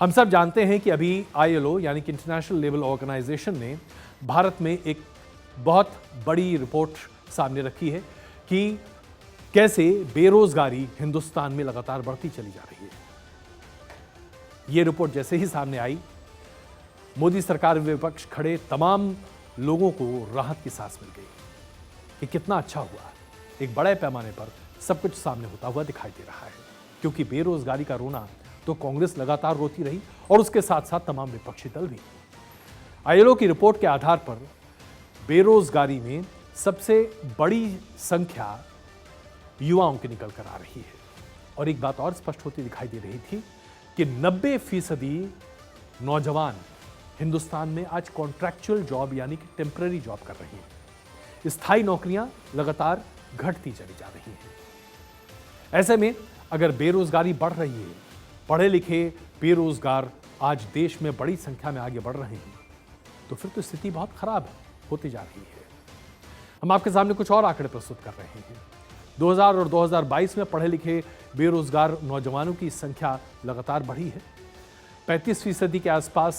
हम सब जानते हैं कि अभी ILO यानी कि इंटरनेशनल लेबर ऑर्गेनाइजेशन ने भारत में एक बहुत बड़ी रिपोर्ट सामने रखी है कि कैसे बेरोजगारी हिंदुस्तान में लगातार बढ़ती चली जा रही है। यह रिपोर्ट जैसे ही सामने आई, मोदी सरकार विपक्ष खड़े तमाम लोगों को राहत की सांस मिल गई कि कितना अच्छा हुआ, एक बड़े पैमाने पर सब कुछ सामने होता हुआ दिखाई दे रहा है। क्योंकि बेरोजगारी का रोना तो कांग्रेस लगातार रोती रही और उसके साथ साथ तमाम विपक्षी दल भी। ILO की रिपोर्ट के आधार पर बेरोजगारी में सबसे बड़ी संख्या युवाओं की निकल कर आ रही है। और एक बात और स्पष्ट होती दिखाई दे रही थी कि 90% नौजवान हिंदुस्तान में आज कॉन्ट्रैक्चुअल जॉब यानी कि टेम्पररी जॉब कर रही हैं। स्थायी नौकरियां लगातार घटती चली जा रही हैं। ऐसे में अगर बेरोजगारी बढ़ रही है, पढ़े लिखे बेरोजगार आज देश में बड़ी संख्या में आगे बढ़ रहे हैं, तो फिर तो स्थिति बहुत खराब होती जा रही है। हम आपके सामने कुछ और आंकड़े प्रस्तुत कर रहे हैं। 2000 और 2022 में पढ़े लिखे बेरोजगार नौजवानों की संख्या लगातार बढ़ी है। 35% के आसपास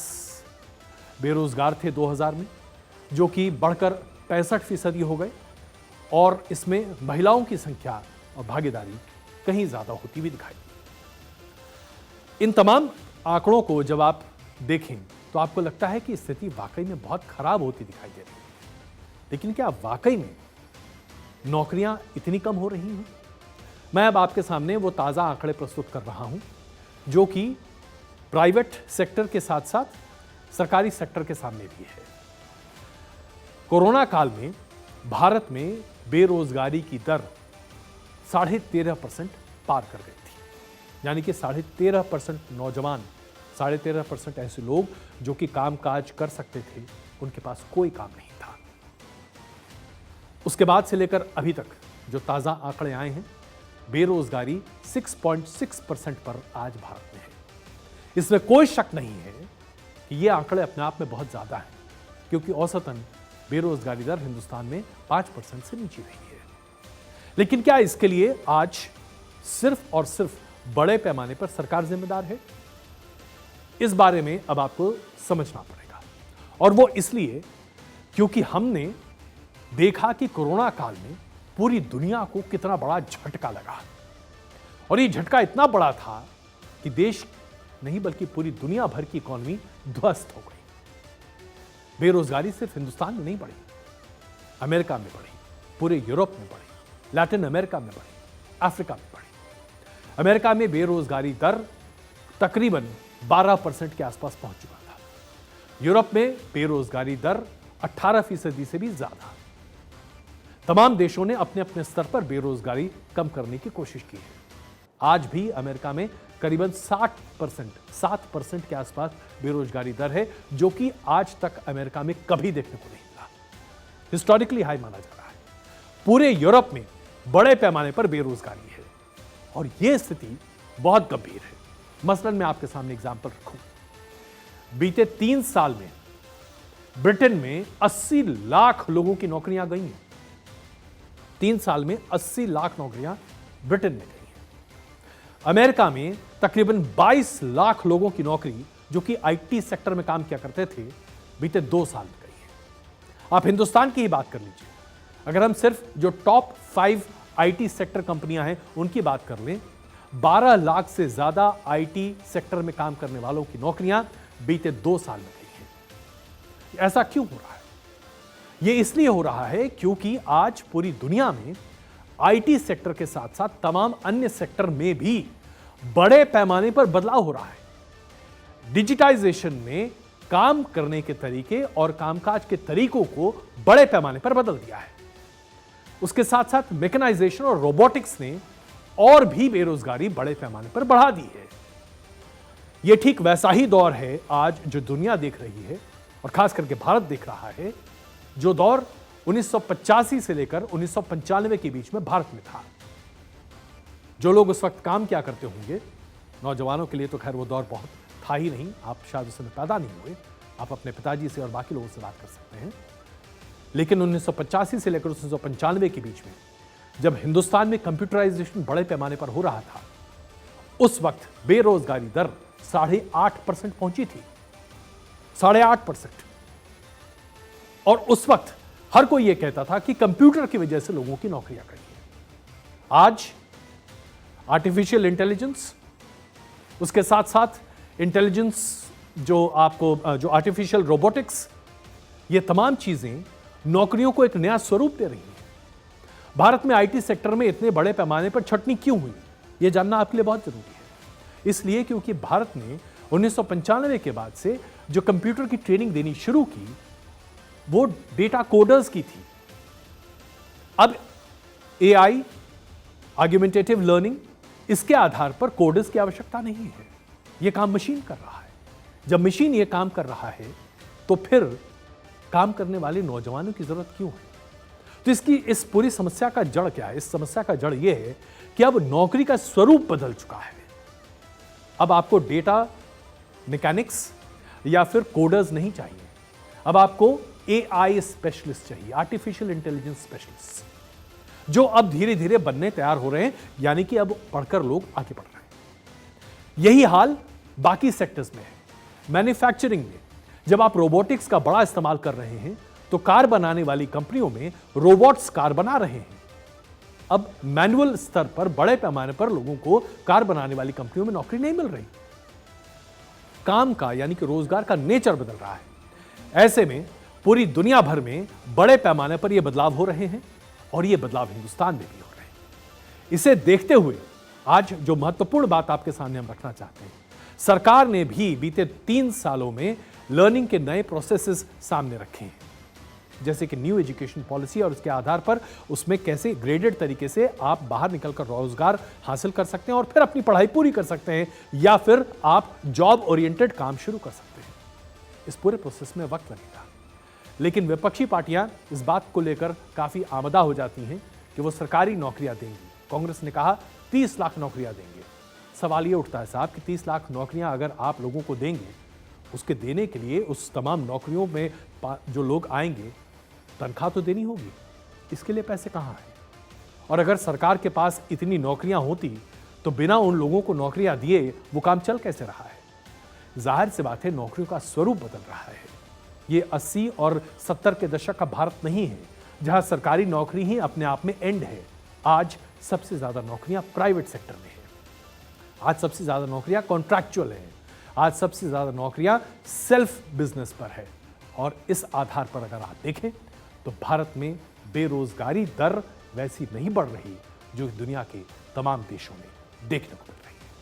बेरोजगार थे 2000 में, जो कि बढ़कर 65% हो गए। और इसमें महिलाओं की संख्या और भागीदारी कहीं ज्यादा होती हुई दिखाई दी। इन तमाम आंकड़ों को जब आप देखें तो आपको लगता है कि स्थिति वाकई में बहुत खराब होती दिखाई दे रही है। लेकिन क्या वाकई में नौकरियां इतनी कम हो रही हैं? मैं अब आपके सामने वो ताजा आंकड़े प्रस्तुत कर रहा हूं जो कि प्राइवेट सेक्टर के साथ साथ सरकारी सेक्टर के सामने भी है। कोरोना काल में भारत में बेरोजगारी की दर 13.5% पार कर गई थी। यानी कि 13.5% नौजवान, 13.5% ऐसे लोग जो कि कामकाज कर सकते थे, उनके पास कोई काम नहीं था। उसके बाद से लेकर अभी तक जो ताजा आंकड़े आए हैं, बेरोजगारी 6.6% पर आज भारत में है। इसमें कोई शक नहीं है कि ये आंकड़े अपने आप में बहुत ज्यादा हैं, क्योंकि औसतन बेरोजगारी दर हिंदुस्तान में 5% से नीचे रही है। लेकिन क्या इसके लिए आज सिर्फ और सिर्फ बड़े पैमाने पर सरकार जिम्मेदार है? इस बारे में अब आपको समझना पड़ेगा। और वो इसलिए क्योंकि हमने देखा कि कोरोना काल में पूरी दुनिया को कितना बड़ा झटका लगा। और ये झटका इतना बड़ा था कि देश नहीं बल्कि पूरी दुनिया भर की इकोनॉमी ध्वस्त हो गई। बेरोजगारी सिर्फ हिंदुस्तान में नहीं बढ़ी, अमेरिका में बढ़ी, पूरे यूरोप में बढ़ी, लैटिन अमेरिका में बढ़ी, अफ्रीका में बढ़ी। अमेरिका में बेरोजगारी दर तकरीबन 12% के आसपास पहुंच चुका था। यूरोप में बेरोजगारी दर 18% से भी ज्यादा। तमाम देशों ने अपने अपने स्तर पर बेरोजगारी कम करने की कोशिश की है। आज भी अमेरिका में करीबन 7% के आसपास बेरोजगारी दर है, जो कि आज तक अमेरिका में कभी देखने को नहीं मिला। हिस्टोरिकली हाई माना जा रहा है। पूरे यूरोप में बड़े पैमाने पर बेरोजगारी है और यह स्थिति बहुत गंभीर है। मसलन मैं आपके सामने एग्जांपल रखूं। बीते 3 साल में ब्रिटेन में 80 लाख लोगों की नौकरियां गई हैं। 3 साल में 80 लाख नौकरियां ब्रिटेन में गई हैं। अमेरिका में तकरीबन 22 लाख लोगों की नौकरी, जो कि IT सेक्टर में काम किया करते थे, बीते 2 साल में गई है। आप हिंदुस्तान की ही बात कर लीजिए। अगर हम सिर्फ जो टॉप 5 IT सेक्टर कंपनियां हैं उनकी बात कर लें, 12 लाख से ज्यादा IT सेक्टर में काम करने वालों की नौकरियां बीते 2 साल में गई हैं। ऐसा क्यों हो रहा है? यह इसलिए हो रहा है क्योंकि आज पूरी दुनिया में IT सेक्टर के साथ साथ तमाम अन्य सेक्टर में भी बड़े पैमाने पर बदलाव हो रहा है। डिजिटाइजेशन ने काम करने के तरीके और कामकाज के तरीकों को बड़े पैमाने पर बदल दिया है। उसके साथ साथ मैकेनाइजेशन और रोबोटिक्स ने और भी बेरोजगारी बड़े पैमाने पर बढ़ा दी है। यह ठीक वैसा ही दौर है आज जो दुनिया देख रही है और खास करके भारत देख रहा है, जो दौर 1985 से लेकर 1995 के बीच में भारत में था। जो लोग उस वक्त काम किया करते होंगे, नौजवानों के लिए तो खैर वो दौर बहुत था ही नहीं, आप शायद उस समय पैदा नहीं हुए, आप अपने पिताजी से और बाकी लोगों से बात कर सकते हैं। लेकिन 1985 से लेकर 1995 के बीच में जब हिंदुस्तान में कंप्यूटराइजेशन बड़े पैमाने पर हो रहा था, उस वक्त बेरोजगारी दर 8.5% पहुंची थी, 8.5%। और उस वक्त हर कोई यह कहता था कि कंप्यूटर की वजह से लोगों की नौकरियां गई हैं। आज आर्टिफिशियल इंटेलिजेंस, उसके साथ साथ इंटेलिजेंस जो आर्टिफिशियल रोबोटिक्स, ये तमाम चीजें नौकरियों को एक नया स्वरूप दे रही हैं। भारत में आईटी सेक्टर में इतने बड़े पैमाने पर छटनी क्यों हुई, यह जानना आपके लिए बहुत जरूरी है। इसलिए क्योंकि भारत ने 1995 के बाद से जो कंप्यूटर की ट्रेनिंग देनी शुरू की, वो डेटा कोडर्स की थी। अब एआई, आर्गुमेंटेटिव लर्निंग, इसके आधार पर कोडर्स की आवश्यकता नहीं है। यह काम मशीन कर रहा है। जब मशीन यह काम कर रहा है तो फिर काम करने वाले नौजवानों की जरूरत क्यों है? तो इस पूरी समस्या का जड़ क्या है? इस समस्या का जड़ यह है कि अब नौकरी का स्वरूप बदल चुका है। अब आपको डेटा मैकेनिक्स या फिर कोडर्स नहीं चाहिए, अब आपको एआई स्पेशलिस्ट चाहिए, आर्टिफिशियल इंटेलिजेंस स्पेशलिस्ट, जो अब धीरे धीरे बनने तैयार हो रहे हैं। यानी कि अब पढ़कर लोग आगे बढ़ रहे हैं। यही हाल बाकी सेक्टर्स में है। मैन्युफैक्चरिंग में जब आप रोबोटिक्स का बड़ा इस्तेमाल कर रहे हैं तो कार बनाने वाली कंपनियों में रोबोट्स कार बना रहे हैं। अब मैनुअल स्तर पर बड़े पैमाने पर लोगों को कार बनाने वाली कंपनियों में नौकरी नहीं मिल रही। काम का यानी कि रोजगार का नेचर बदल रहा है। ऐसे में पूरी दुनिया भर में बड़े पैमाने पर यह बदलाव हो रहे हैं और यह बदलाव हिंदुस्तान में भी हो रहे हैं। इसे देखते हुए आज जो महत्वपूर्ण बात आपके सामने हम रखना चाहते हैं, सरकार ने भी बीते 3 सालों में लर्निंग के नए प्रोसेसेस सामने रखे हैं, जैसे कि न्यू एजुकेशन पॉलिसी, और उसके आधार पर उसमें कैसे ग्रेडेड तरीके से आप बाहर निकलकर रोजगार हासिल कर सकते हैं और फिर अपनी पढ़ाई पूरी कर सकते हैं, या फिर आप जॉब ओरिएंटेड काम शुरू कर सकते हैं। इस पूरे प्रोसेस में वक्त लगेगा, लेकिन विपक्षी पार्टियां इस बात को लेकर काफी आमदा हो जाती हैं कि वो सरकारी नौकरियां देंगी। कांग्रेस ने कहा 30 लाख नौकरियां देंगे। सवाल ये उठता है साहब कि 30 लाख नौकरियां अगर आप लोगों को देंगे, उसके देने के लिए उस तमाम नौकरियों में जो लोग आएंगे तनख्वाह तो देनी होगी, इसके लिए पैसे कहाँ हैं? और अगर सरकार के पास इतनी नौकरियां होती तो बिना उन लोगों को नौकरियां दिए वो काम चल कैसे रहा है? जाहिर सी बात है, नौकरियों का स्वरूप बदल रहा है। ये 80 और 70 के दशक का भारत नहीं है जहां सरकारी नौकरी ही अपने आप में एंड है। आज सबसे ज्यादा नौकरियां प्राइवेट सेक्टर में है। आज सबसे ज्यादा नौकरियां कॉन्ट्रैक्चुअल है। आज सबसे ज्यादा नौकरियां सेल्फ बिजनेस पर है। और इस आधार पर अगर आप देखें तो भारत में बेरोजगारी दर वैसी नहीं बढ़ रही जो दुनिया के तमाम देशों में देखने को मिल रही है।